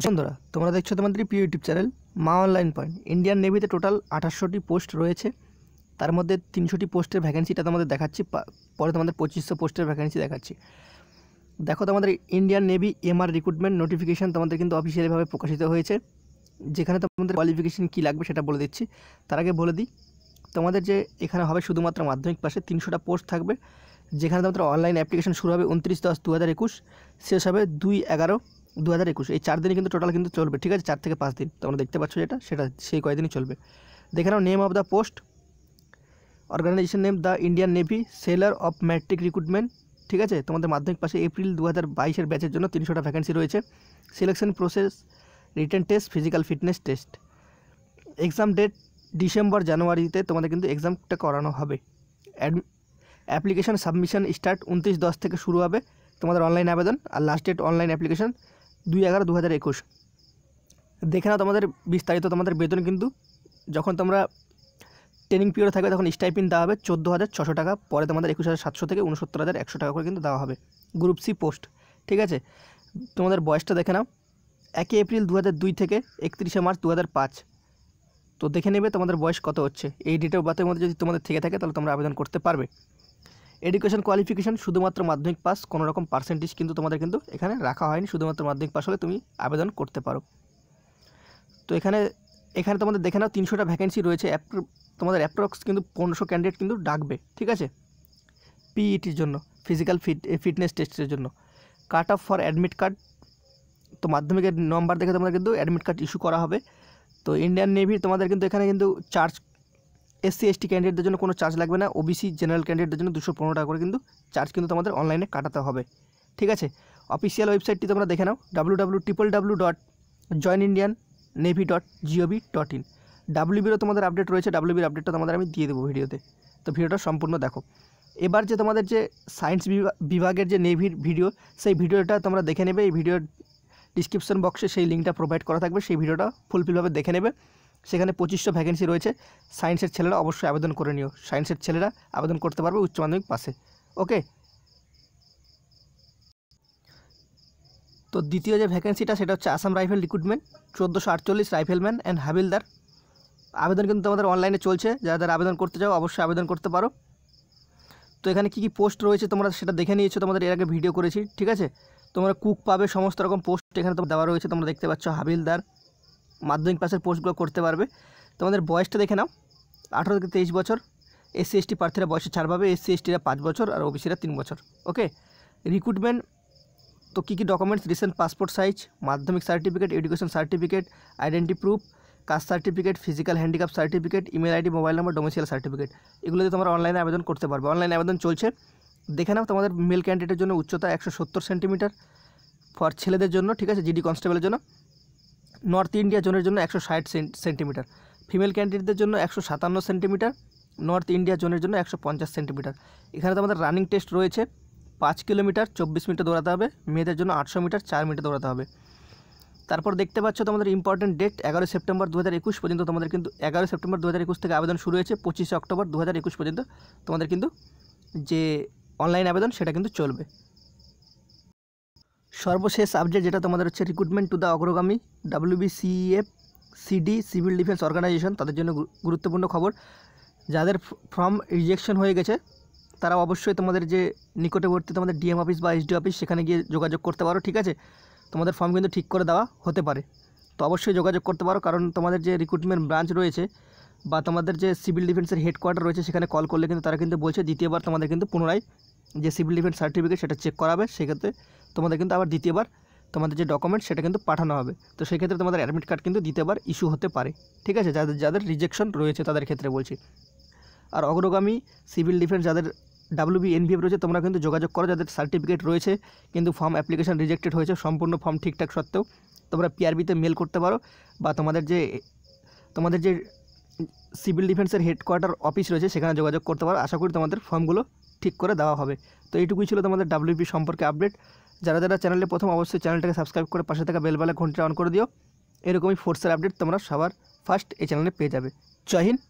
বন্ধুরা, তোমরা দেখছো তোমাদের প্রিয় YouTube channel Maa online point. Indian নেভিতে টোটাল 2800টি পোস্ট রয়েছে, তার মধ্যে 300টি পোস্টের ভ্যাকেন্সিটা তোমাদের দেখাচ্ছি, পরে তোমাদের 2500 পোস্টের ভ্যাকেন্সি দেখাচ্ছি। দেখো, তোমাদের Indian navy MR recruitment notification তোমাদের কিন্তু অফিসিয়ালিভাবে প্রকাশিত হয়েছে, যেখানে তোমাদের কোয়ালিফিকেশান কী লাগবে সেটা বলে দিচ্ছি। তার আগে বলে দিই, তোমাদের যে এখানে হবে শুধুমাত্র মাধ্যমিক পাশে 300টা পোস্ট থাকবে, যেখানে তোমাদের অনলাইন অ্যাপ্লিকেশন শুরু হবে 29/10/2021, শেষ হবে 2/11/2021। এই 4 দিনই কিন্তু টোটাল কিন্তু চলবে, ঠিক আছে, 4 থেকে 5 দিন তোমরা দেখতে পাচ্ছ সেটা সেই কয়েকদিনই চলবে। দেখে নাও, name of the post, organisation name the Indian navy, sailor of matric recruitment, ঠিক আছে। তোমাদের মাধ্যমিক পাশে এপ্রিল 2022-এর ব্যাচের জন্য 300টা ভ্যাকেন্সি রয়েছে। Selection process, written test, physical fitness test. Exam date ডিসেম্বর-জানুয়ারিতে তোমাদের কিন্তু এক্সামটা করানো হবে। অ্যাপ্লিকেশান সাবমিশন স্টার্ট 29/10 থেকে শুরু হবে তোমাদের অনলাইন আবেদন, আর লাস্ট ডেট অনলাইন অ্যাপ্লিকেশান 2/11/2021। দেখে নাও তোমাদের বিস্তারিত। তোমাদের বেতন কিন্তু যখন তোমরা ট্রেনিং পিরিয়ড থাকবে তখন স্টাইপেন্ড দেওয়া হবে 14,600 টাকা, পরে তোমাদের 21,700 থেকে 69,100 টাকা করে কিন্তু দেওয়া হবে। গ্রুপ সি পোস্ট, ঠিক আছে। তোমাদের বয়সটা দেখে নাও, 1 এপ্রিল 2002 থেকে 31 মার্চ 2005। তো দেখে নেবে তোমাদের বয়স কত হচ্ছে। এই ডেট অফ বার্থের মধ্যে যদি তোমাদের থেকে থাকে তাহলে তোমরা আবেদন করতে পারবে। এডুকেশন কোয়ালিফিকেশান শুধুমাত্র মাধ্যমিক পাস, কোনো রকম পার্সেন্টেজ কিন্তু তোমাদের কিন্তু এখানে রাখা হয়নি, শুধুমাত্র মাধ্যমিক পাস হলে তুমি আবেদন করতে পারো। তো এখানে তোমাদের দেখে নাও 300টা ভ্যাকেন্সি রয়েছে। তোমাদের অ্যাপ্রক্স কিন্তু 1500 ক্যান্ডিডেট কিন্তু ডাকবে, ঠিক আছে, পিইটির জন্য, ফিজিক্যাল ফিটনেস টেস্টের জন্য। Cut off for admit card, তো মাধ্যমিকের নম্বর দেখে তোমাদের কিন্তু অ্যাডমিট কার্ড ইস্যু করা হবে। তো ইন্ডিয়ান নেভির তোমাদের কিন্তু এখানে কিন্তু চার্জ, SC ST ক্যান্ডিডেটদের জন্য কোনো চার্জ লাগবে না, OBC জেনারেল ক্যান্ডিডেটদের জন্য 215 টাকা করে কিন্তু চার্জ কিন্তু তোমাদের অনলাইনে কাটাতে হবে, ঠিক আছে। অফিসিয়াল ওয়েবসাইটটি তোমরা দেখে নাও, www.joinindiannavy.gov.in। WBরও তোমাদের আপডেট রয়েছে, WBর আপডেটটা তোমাদের আমি দিয়ে দেবো ভিডিওতে, তো ভিডিওটা সম্পূর্ণ দেখো। এবার যে তোমাদের যে সায়েন্স বিভাগের যে নেভির ভিডিও, সেই ভিডিওটা তোমরা দেখে নেবে। এই ভিডিওর ডিসক্রিপশন বক্সে সেই লিঙ্কটা প্রোভাইড করা থাকবে, সেই ভিডিওটা ফুলফিলভাবে দেখে নেবে। সেখানে 2500 ভ্যাকেন্সি রয়েছে। সায়েন্সের ছেলেরা অবশ্যই আবেদন করে নিও, সায়েন্সের ছেলেরা আবেদন করতে পারবে উচ্চ মাধ্যমিক পাশে, ওকে। তো দ্বিতীয় যে ভ্যাকেন্সিটা সেটা হচ্ছে Assam rifle recruitment, 1448 rifleman and havildar. আবেদন কিন্তু তোমাদের অনলাইনে চলছে, যারা আবেদন করতে চাও অবশ্যই আবেদন করতে পারো। তো এখানে কী কী পোস্ট রয়েছে তোমরা সেটা দেখে নিয়েছো, তোমাদের এর আগে ভিডিও করেছি, ঠিক আছে। তোমরা কুক পাবে, সমস্ত রকম পোস্ট এখানে তোমার দেওয়া রয়েছে, তোমরা দেখতে পাচ্ছ। হাবিলদার মাধ্যমিক পাশের পোস্টগুলো করতে পারবে। তোমাদের বয়সটা দেখে নাও, 18 থেকে 23 বছর। SC ST প্রার্থীরা বয়সে ছাড় পাবে, SC STরা 5 বছর আর OBCরা 3 বছর, ওকে। রিক্রুটমেন্ট, তো কী কী documents, recent passport size, Madhyamik certificate, education certificate, identity proof, caste certificate, physical handicap certificate, email ID, mobile number, domicile certificate, এগুলোতে তোমরা অনলাইনে আবেদন করতে পারবে। অনলাইনে আবেদন চলছে। দেখে নাও, তোমাদের মেল ক্যান্ডিডেটের জন্য উচ্চতা 170 সেন্টিমিটার ফর ছেলেদের জন্য, ঠিক আছে, GD কনস্টেবলের জন্য। নর্থ ইন্ডিয়া জোনের জন্য 160 সেন্টিমিটার, ফিমেল ক্যান্ডিডেটদের জন্য 157 সেন্টিমিটার, নর্থ ইন্ডিয়া জোনের জন্য 150 সেন্টিমিটার। এখানে তোমাদের রানিং টেস্ট রয়েছে, 5 কিলোমিটার 24 মিনিটে দৌড়াতে হবে, মেয়েদের জন্য 800 মিটার 4 মিনিটে দৌড়াতে হবে। তারপর দেখতে পাচ্ছ তোমাদের ইম্পর্টেন্ট ডেট 11 সেপ্টেম্বর 2021 পর্যন্ত, তোমাদের কিন্তু 11 সেপ্টেম্বর 2021 থেকে আবেদন শুরু হয়েছে, 25 অক্টোবর 2021 পর্যন্ত তোমাদের কিন্তু যে অনলাইন আবেদন সেটা কিন্তু চলবে। সর্বশেষ আপডেট যেটা তোমাদের হচ্ছে recruitment to the Agragami WBCEF CD civil defence organisation, তাদের জন্য গুরুত্বপূর্ণ খবর। যাদের ফর্ম রিজেকশন হয়ে গেছে তারা অবশ্যই তোমাদের যে নিকটবর্তী তোমাদের DM অফিস বা SD অফিস সেখানে গিয়ে যোগাযোগ করতে পারো, ঠিক আছে। তোমাদের ফর্ম কিন্তু ঠিক করে দেওয়া হতে পারে, তো অবশ্যই যোগাযোগ করতে পারো, কারণ তোমাদের যে রিক্রুটমেন্ট ব্রাঞ্চ রয়েছে বা তোমাদের যে সিভিল ডিফেন্সের হেডকোয়ার্টার রয়েছে সেখানে কল করলে কিন্তু তারা কিন্তু বলছে দ্বিতীয়বার তোমাদের কিন্তু পুনরায় যে সিভিল ডিফেন্স সার্টিফিকেট সেটা চেক করাবে, সেক্ষেত্রে তোমাদের কিন্তু আবার দ্বিতীয়বার তোমাদের যে ডকুমেন্ট সেটা কিন্তু পাঠানো হবে। তো সেক্ষেত্রে তোমাদের অ্যাডমিট কার্ড কিন্তু দ্বিতীয়বার ইস্যু হতে পারে, ঠিক আছে, যাদের রিজেকশন রয়েছে তাদের ক্ষেত্রে বলছি। আর অগ্রগামী সিভিল ডিফেন্স যাদের WBNVF রয়েছে তোমরা কিন্তু যোগাযোগ করো, যাদের সার্টিফিকেট রয়েছে কিন্তু ফর্ম অ্যাপ্লিকেশন রিজেক্টেড হয়েছে, সম্পূর্ণ ফর্ম ঠিকঠাক সত্ত্বেও তোমরা PRBতে মেল করতে পারো, বা তোমাদের যে সিভিল ডিফেন্সের হেডকোয়ার্টার অফিস রয়েছে সেখানে যোগাযোগ করতে পারো। আশা করি তোমাদের ফর্মগুলো ঠিক করে দেওয়া হবে। তো এইটুকুই ছিল তোমাদের WB সম্পর্কে আপডেট। যারা চ্যানেলে প্রথম অবশ্যই চ্যানেলটাকে সাবস্ক্রাইব করে পাশে থাকা বেল ঘন্টিটা অন করে দিও। এরকমই ফোর্সের আপডেট তোমরা সবার ফার্স্ট এই চ্যানেলে পেয়ে যাবে। জয় হিন্দ।